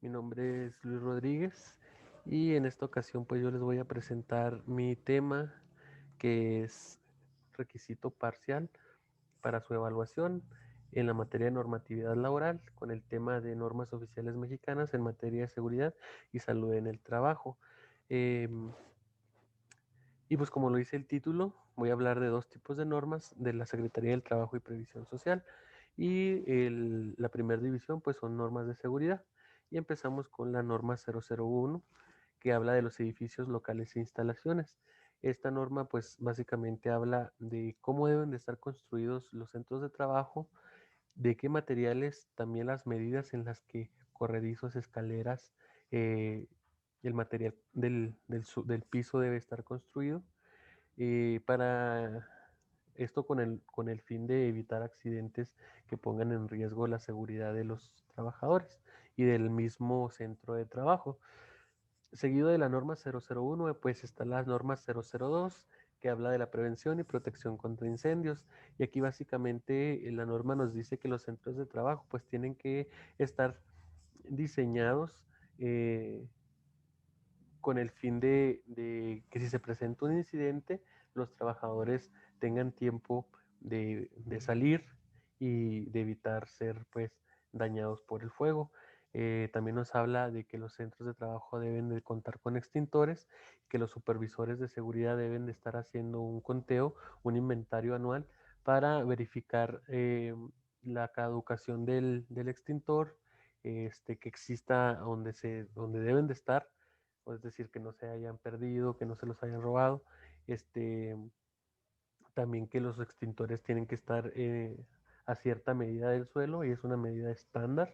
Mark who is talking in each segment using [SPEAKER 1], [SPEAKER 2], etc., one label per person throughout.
[SPEAKER 1] Mi nombre es Luis Rodríguez y en esta ocasión pues yo les voy a presentar mi tema que es requisito parcial para su evaluación en la materia de normatividad laboral con el tema de normas oficiales mexicanas en materia de seguridad y salud en el trabajo. Em, y pues como lo dice el título, voy a hablar de dos tipos de normas de la Secretaría del Trabajo y Previsión Social. La primera división pues son normas de seguridad. Y empezamos con la norma 001 que habla de los edificios locales e instalaciones. Esta norma pues básicamente habla de cómo deben de estar construidos los centros de trabajo, de qué materiales, también las medidas en las que corredizos, escaleras, eh, el material del piso debe estar construido para esto con el fin de evitar accidentes que pongan en riesgo la seguridad de los trabajadores y del mismo centro de trabajo. Seguido de la norma 001, pues está la norma 002, que habla de la prevención y protección contra incendios. Y aquí básicamente la norma nos dice que los centros de trabajo pues tienen que estar diseñados eh, con el fin de que si se presenta un incidente, los trabajadores tengan tiempo de salir y de evitar ser pues dañados por el fuego. También nos habla de que los centros de trabajo deben de contar con extintores, que los supervisores de seguridad deben de estar haciendo un conteo, un inventario anual para verificar la caducación del extintor, que exista donde deben de estar, o es decir, que no se hayan perdido, que no se los hayan robado. Este, También que los extintores tienen que estar a cierta medida del suelo y es una medida estándar,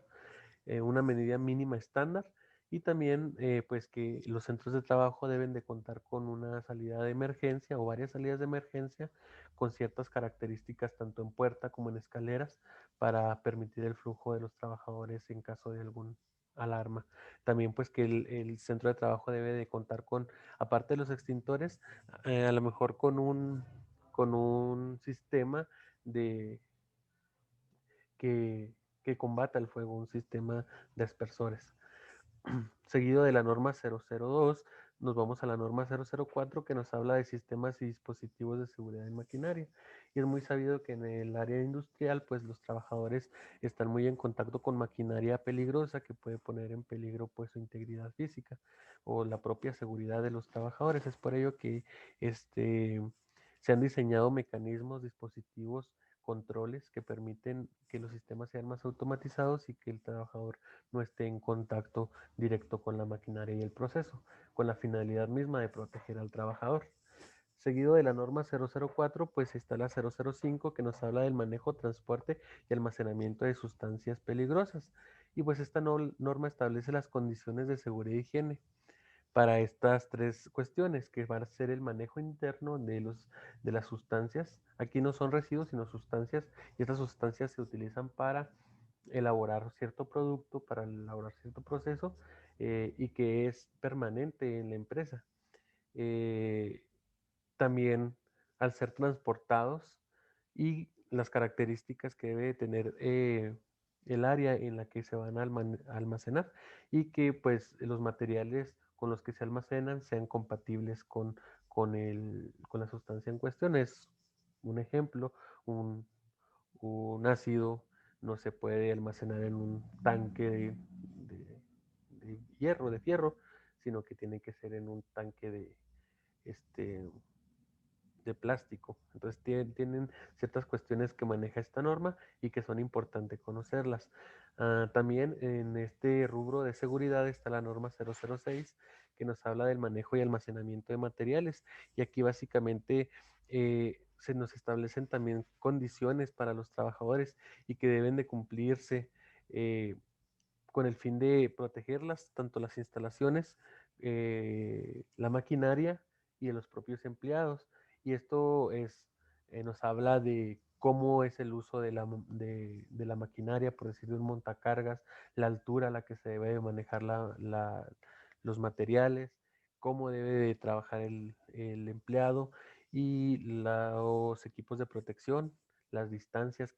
[SPEAKER 1] una medida mínima estándar. Y también pues que los centros de trabajo deben de contar con una salida de emergencia o varias salidas de emergencia con ciertas características tanto en puerta como en escaleras para permitir el flujo de los trabajadores en caso de algún alarma. También pues que el centro de trabajo debe de contar con, aparte de los extintores, a lo mejor con un sistema de que, que combata el fuego, un sistema de aspersores. Seguido de la norma 002, nos vamos a la norma 004 que nos habla de sistemas y dispositivos de seguridad en maquinaria. Y es muy sabido que en el área industrial, pues los trabajadores están muy en contacto con maquinaria peligrosa que puede poner en peligro pues su integridad física o la propia seguridad de los trabajadores. Es por ello que este, se han diseñado mecanismos, dispositivos, controles que permiten que los sistemas sean más automatizados y que el trabajador no esté en contacto directo con la maquinaria y el proceso, con la finalidad misma de proteger al trabajador. Seguido de la norma 004, pues está la 005 que nos habla del manejo, transporte y almacenamiento de sustancias peligrosas. Y pues esta norma establece las condiciones de seguridad y higiene para estas tres cuestiones, que van a ser el manejo interno de las sustancias. Aquí no son residuos, sino sustancias, y estas sustancias se utilizan para elaborar cierto producto, para elaborar cierto proceso, y que es permanente en la empresa. Eh, También al ser transportados y las características que debe tener el área en la que se van a almacenar y que pues los materiales con los que se almacenan sean compatibles con la sustancia en cuestión. Es un ejemplo, un, un ácido no se puede almacenar en un tanque de hierro, de fierro, sino que tiene que ser en un tanque este, de plástico. Entonces tienen ciertas cuestiones que maneja esta norma y que son importantes conocerlas. También en este rubro de seguridad está la norma 006 que nos habla del manejo y almacenamiento de materiales. Y aquí básicamente se nos establecen también condiciones para los trabajadores y que deben de cumplirse eh, con el fin de protegerlas, tanto las instalaciones, la maquinaria y de los propios empleados. Y esto nos habla de cómo es el uso de la maquinaria, por decir, de un montacargas, la altura a la que se debe manejar los materiales, cómo debe de trabajar el empleado y los equipos de protección, las distancias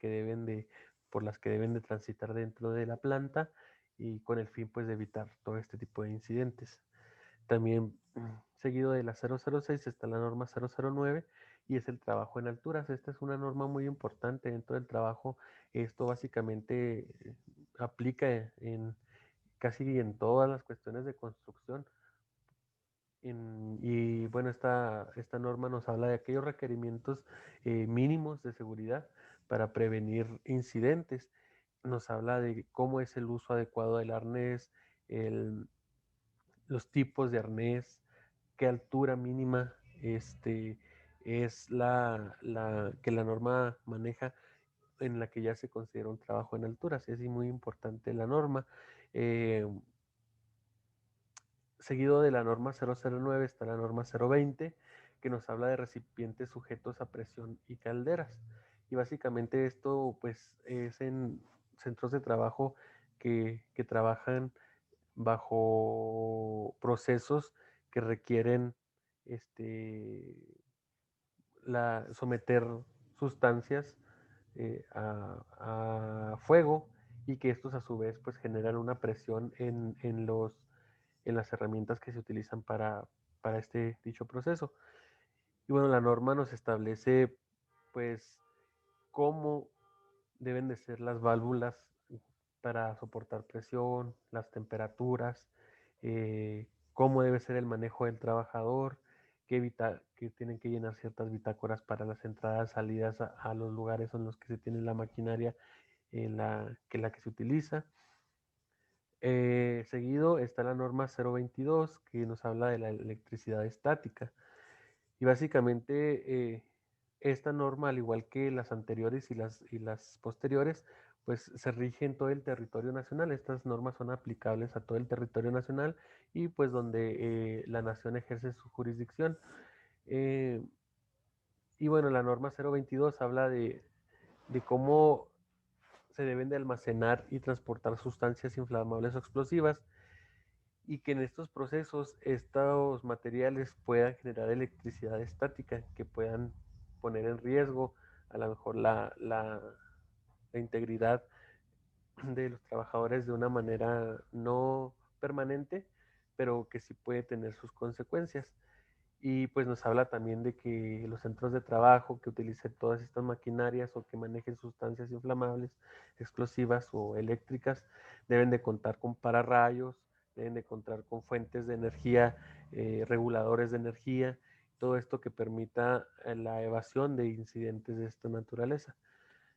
[SPEAKER 1] por las que deben de transitar dentro de la planta y con el fin pues de evitar todo este tipo de incidentes. También seguido de la 006 está la norma 009 y es el trabajo en alturas. Esta es una norma muy importante dentro del trabajo. Esto básicamente aplica en casi en todas las cuestiones de construcción. Y bueno, esta norma nos habla de aquellos requerimientos mínimos de seguridad para prevenir incidentes. Nos habla de cómo es el uso adecuado del arnés, el, los tipos de arnés, qué altura mínima es que la norma maneja, en la que ya se considera un trabajo en alturas. Es muy importante la norma. Eh, Seguido de la norma 009 está la norma 020, que nos habla de recipientes sujetos a presión y calderas. Y básicamente esto pues es en centros de trabajo que trabajan bajo procesos que requieren este, someter sustancias a fuego, y que estos a su vez pues generan una presión en las herramientas que se utilizan para este dicho proceso. Y bueno, la norma nos establece pues cómo deben de ser las válvulas para soportar presión, las temperaturas, cómo debe ser el manejo del trabajador, que tienen que llenar ciertas bitácoras para las entradas, salidas a los lugares en los que se tiene la maquinaria la que se utiliza. Seguido está la norma 022, que nos habla de la electricidad estática. Y básicamente esta norma, al igual que las anteriores y las posteriores, pues se rige en todo el territorio nacional. Estas normas son aplicables a todo el territorio nacional y pues donde la nación ejerce su jurisdicción. Eh, y bueno, la norma 022 habla de cómo se deben de almacenar y transportar sustancias inflamables o explosivas, y que en estos procesos estos materiales puedan generar electricidad estática, que puedan poner en riesgo a lo mejor la integridad de los trabajadores de una manera no permanente, pero que sí puede tener sus consecuencias. Y pues nos habla también de que los centros de trabajo que utilicen todas estas maquinarias o que manejen sustancias inflamables, explosivas o eléctricas, deben de contar con pararrayos, deben de contar con fuentes de energía, reguladores de energía, todo esto que permita la evasión de incidentes de esta naturaleza.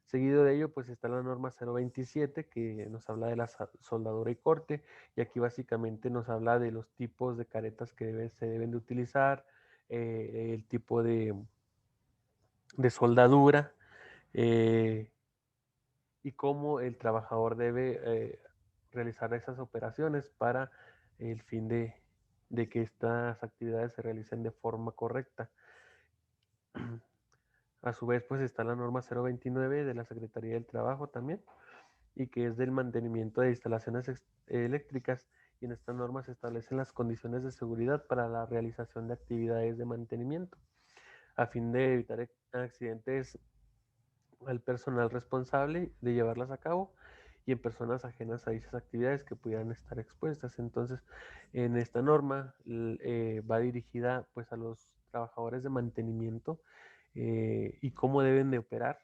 [SPEAKER 1] Seguido de ello, pues está la norma 027, que nos habla de la soldadura y corte, y aquí básicamente nos habla de los tipos de caretas que se deben de utilizar, el tipo de soldadura, eh, y cómo el trabajador debe realizar esas operaciones para el fin de que estas actividades se realicen de forma correcta. A su vez, pues está la norma 029 de la Secretaría del Trabajo también, y que es del mantenimiento de instalaciones eléctricas. Y en esta norma se establecen las condiciones de seguridad para la realización de actividades de mantenimiento, a fin de evitar accidentes al personal responsable de llevarlas a cabo y en personas ajenas a dichas actividades que pudieran estar expuestas. Entonces, en esta norma va dirigida pues a los trabajadores de mantenimiento, y cómo deben de operar,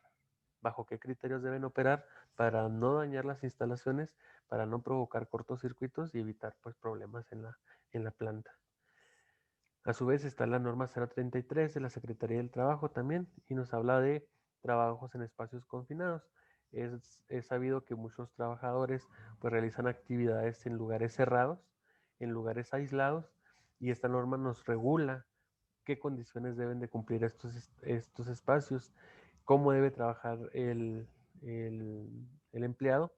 [SPEAKER 1] bajo qué criterios deben operar para no dañar las instalaciones, para no provocar cortocircuitos y evitar pues problemas en la planta. A su vez está la norma 033 de la Secretaría del Trabajo también, y nos habla de trabajos en espacios confinados. Es sabido que muchos trabajadores pues realizan actividades en lugares cerrados, en lugares aislados, y esta norma nos regula qué condiciones deben de cumplir estos espacios, cómo debe trabajar el empleado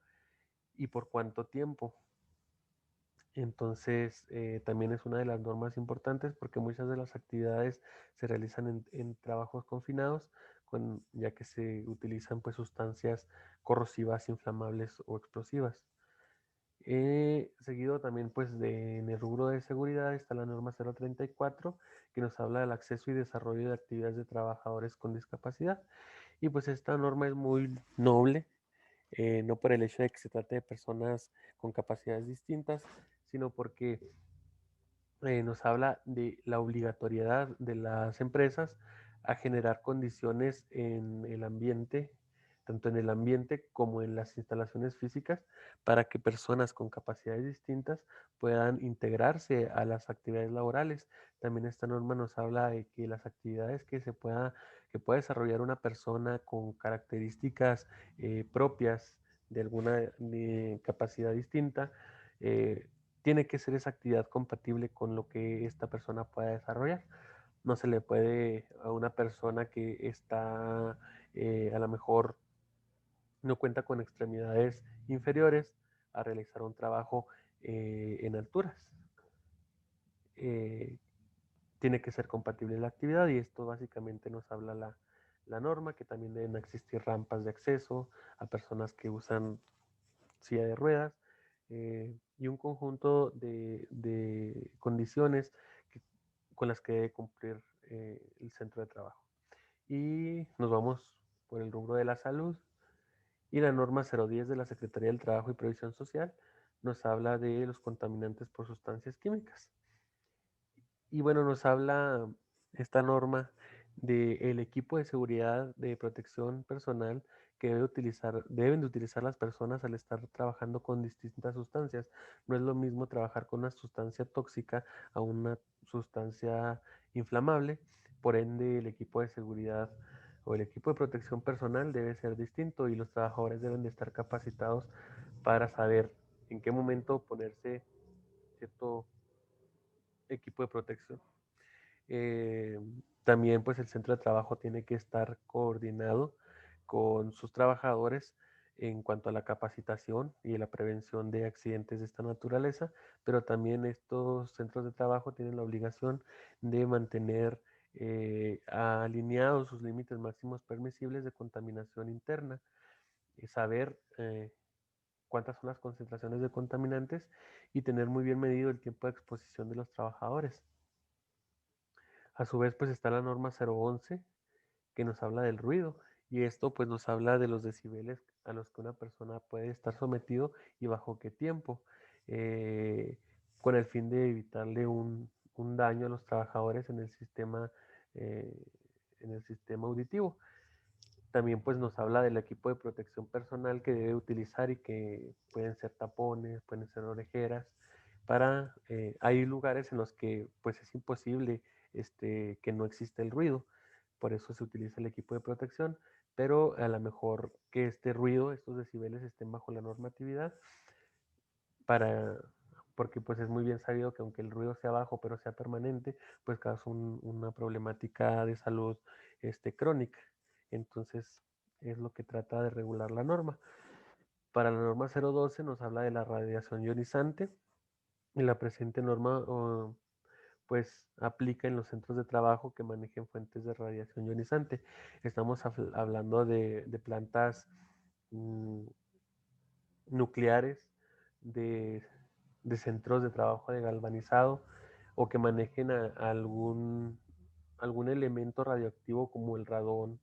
[SPEAKER 1] y por cuánto tiempo. Entonces, también es una de las normas importantes, porque muchas de las actividades se realizan en trabajos confinados, ya que se utilizan pues sustancias corrosivas, inflamables o explosivas. Seguido también pues en el rubro de seguridad está la norma 034, que nos habla del acceso y desarrollo de actividades de trabajadores con discapacidad. Y pues esta norma es muy noble, no por el hecho de que se trate de personas con capacidades distintas, sino porque nos habla de la obligatoriedad de las empresas a generar condiciones en el ambiente, tanto en el ambiente como en las instalaciones físicas, para que personas con capacidades distintas puedan integrarse a las actividades laborales. También esta norma nos habla de que las actividades que pueda desarrollar una persona con características propias de alguna capacidad distinta, tiene que ser esa actividad compatible con lo que esta persona pueda desarrollar. No se le puede a una persona que está a lo mejor no cuenta con extremidades inferiores a realizar un trabajo en alturas. Eh, Tiene que ser compatible la actividad y esto básicamente nos habla la norma, que también deben existir rampas de acceso a personas que usan silla de ruedas, y un conjunto de condiciones que, con las que debe cumplir el centro de trabajo. Y nos vamos por el rubro de la salud y la norma 010 de la Secretaría del Trabajo y Previsión Social nos habla de los contaminantes por sustancias químicas. Y bueno, nos habla esta norma del equipo de seguridad de protección personal que deben de utilizar las personas al estar trabajando con distintas sustancias. No es lo mismo trabajar con una sustancia tóxica a una sustancia inflamable. Por ende, el equipo de seguridad o el equipo de protección personal debe ser distinto y los trabajadores deben de estar capacitados para saber en qué momento ponerse cierto equipo de protección. Eh, También pues el centro de trabajo tiene que estar coordinado con sus trabajadores en cuanto a la capacitación y la prevención de accidentes de esta naturaleza, pero también estos centros de trabajo tienen la obligación de mantener alineados sus límites máximos permisibles de contaminación interna, y saber cuántas son las concentraciones de contaminantes y tener muy bien medido el tiempo de exposición de los trabajadores. A su vez, pues está la norma 011 que nos habla del ruido y esto pues nos habla de los decibeles a los que una persona puede estar sometido y bajo qué tiempo, eh, con el fin de evitarle un daño a los trabajadores eh, en el sistema auditivo. También pues nos habla del equipo de protección personal que debe utilizar y que pueden ser tapones, pueden ser orejeras. Hay lugares en los que pues es imposible que no existe el ruido, por eso se utiliza el equipo de protección, pero a lo mejor que este ruido, estos decibeles estén bajo la normatividad para, porque pues es muy bien sabido que aunque el ruido sea bajo pero sea permanente, pues causa una problemática de salud crónica. Entonces es lo que trata de regular la norma. Para la norma 012 nos habla de la radiación ionizante y la presente norma pues aplica en los centros de trabajo que manejen fuentes de radiación ionizante. Estamos hablando de plantas mm, nucleares, de, de centros de trabajo de galvanizado o que manejen algún elemento radioactivo como el radón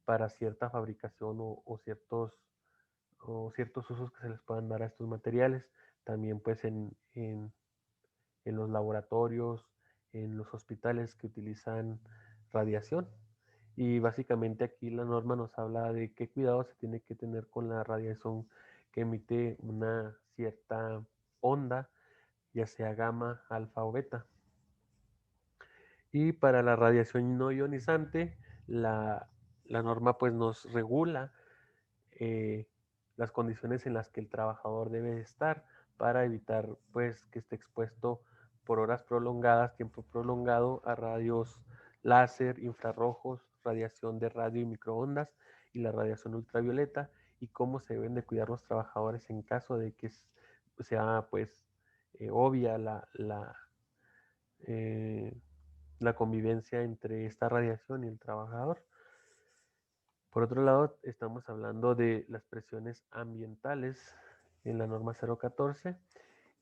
[SPEAKER 1] para cierta fabricación o ciertos usos que se les puedan dar a estos materiales. También pues en los laboratorios, en los hospitales que utilizan radiación. Y básicamente aquí la norma nos habla de qué cuidado se tiene que tener con la radiación que emite una cierta onda, ya sea gamma, alfa o beta. Y para la radiación no ionizante, la norma pues nos regula eh, las condiciones en las que el trabajador debe estar para evitar pues que esté expuesto por horas prolongadas, tiempo prolongado a rayos láser, infrarrojos, radiación de radio y microondas y la radiación ultravioleta y cómo se deben de cuidar los trabajadores en caso de que sea pues obvia eh, la convivencia entre esta radiación y el trabajador. Por otro lado, estamos hablando de las presiones ambientales en la norma 014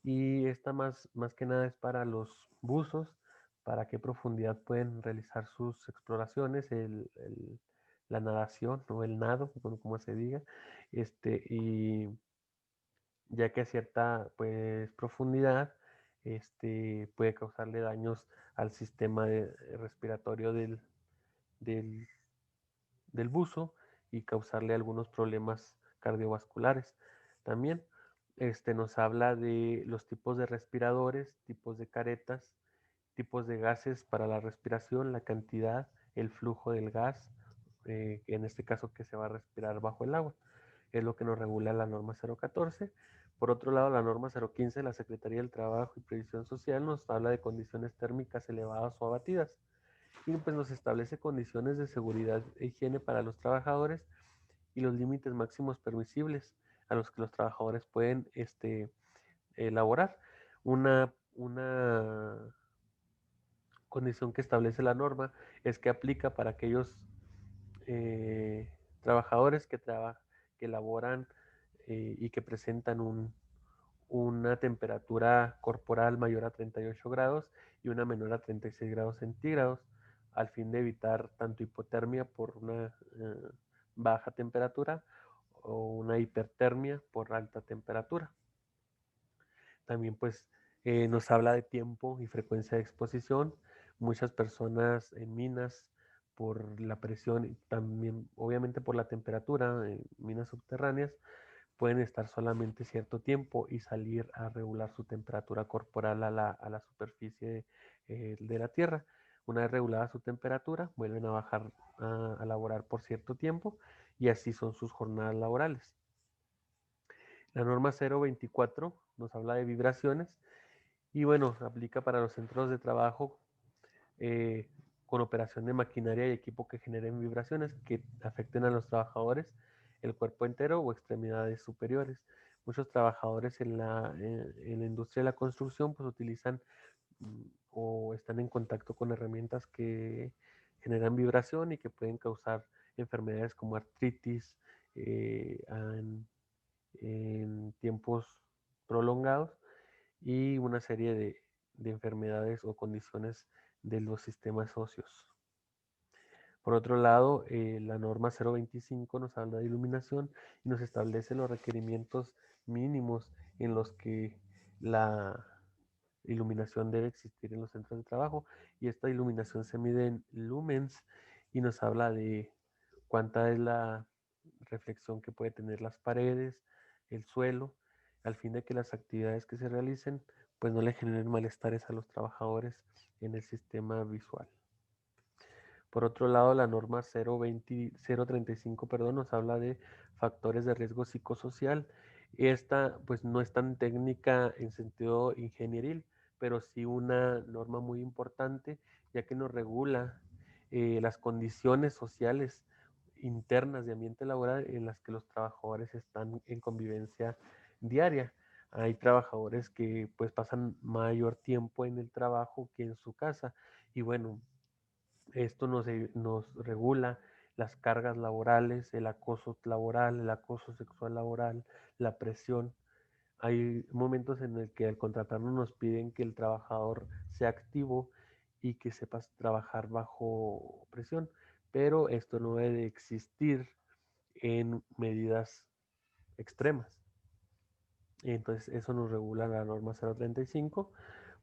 [SPEAKER 1] y esta más que nada es para los buzos, para qué profundidad pueden realizar sus exploraciones, la nadación o el nado, como se diga, y ya que a cierta pues profundidad puede causarle daños al sistema respiratorio del, del buzo y causarle algunos problemas cardiovasculares. También nos habla de los tipos de respiradores, tipos de caretas, tipos de gases para la respiración, la cantidad, el flujo del gas, en este caso que se va a respirar bajo el agua. Es lo que nos regula la norma 014. Por otro lado, la norma 015 de la Secretaría del Trabajo y Previsión Social nos habla de condiciones térmicas elevadas o abatidas y pues nos establece condiciones de seguridad e higiene para los trabajadores y los límites máximos permisibles a los que los trabajadores pueden elaborar. Una condición que establece la norma es que aplica para aquellos trabajadores que elaboran y que presentan una temperatura corporal mayor a 38 grados y una menor a 36 grados centígrados, al fin de evitar tanto hipotermia por una baja temperatura o una hipertermia por alta temperatura. También pues nos habla de tiempo y frecuencia de exposición. Muchas personas en minas por la presión y también obviamente por la temperatura en minas subterráneas pueden estar solamente cierto tiempo y salir a regular su temperatura corporal a la superficie de la Tierra. Una vez regulada su temperatura, vuelven a bajar a laborar por cierto tiempo y así son sus jornadas laborales. La norma 024 nos habla de vibraciones y bueno, aplica para los centros de trabajo eh, con operación de maquinaria y equipo que generen vibraciones que afecten a los trabajadores, el cuerpo entero o extremidades superiores. Muchos trabajadores en la industria de la construcción pues utilizan o están en contacto con herramientas que generan vibración y que pueden causar enfermedades como artritis en tiempos prolongados y una serie de enfermedades o condiciones de los sistemas óseos. Por otro lado, la norma 025 nos habla de iluminación y nos establece los requerimientos mínimos en los que la iluminación debe existir en los centros de trabajo y esta iluminación se mide en lumens y nos habla de cuánta es la reflexión que puede tener las paredes, el suelo, al fin de que las actividades que se realicen pues no le generen malestares a los trabajadores en el sistema visual. Por otro lado, la norma 035 perdón, nos habla de factores de riesgo psicosocial. Esta pues no es tan técnica en sentido ingenieril, pero sí una norma muy importante, ya que nos regula las condiciones sociales internas de ambiente laboral en las que los trabajadores están en convivencia diaria. Hay trabajadores que pues pasan mayor tiempo en el trabajo que en su casa y bueno, esto nos regula las cargas laborales, el acoso laboral, el acoso sexual laboral, la presión. Hay momentos en el que al contratarnos nos piden que el trabajador sea activo y que sepa trabajar bajo presión, pero esto no debe de existir en medidas extremas. Entonces eso nos regula la norma 035.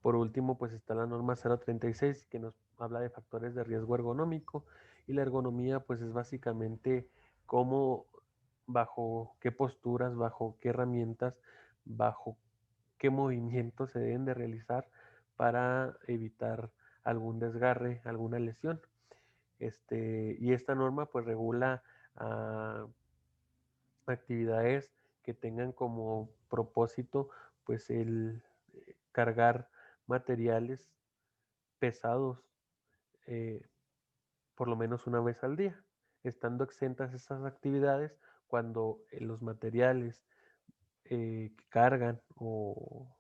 [SPEAKER 1] Por último, pues está la norma 036 que nos habla de factores de riesgo ergonómico y la ergonomía pues es básicamente cómo, bajo qué posturas, bajo qué herramientas, bajo qué movimientos se deben de realizar para evitar algún desgarre, alguna lesión. Y esta norma pues regula uh, actividades que tengan como propósito pues el cargar materiales pesados eh, por lo menos una vez al día, estando exentas esas actividades cuando los materiales que cargan o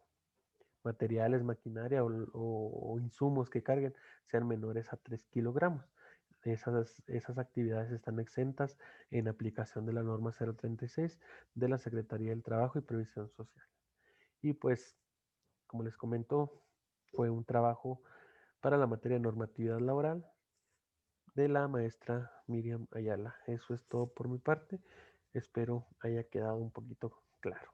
[SPEAKER 1] materiales, maquinaria o insumos que carguen sean menores a 3 kilogramos. Esas actividades están exentas en aplicación de la norma 036 de la Secretaría del Trabajo y Previsión Social. Y pues, como les comento, fue un trabajo para la materia de normatividad laboral de la maestra Miriam Ayala. Eso es todo por mi parte. Espero haya quedado un poquito claro.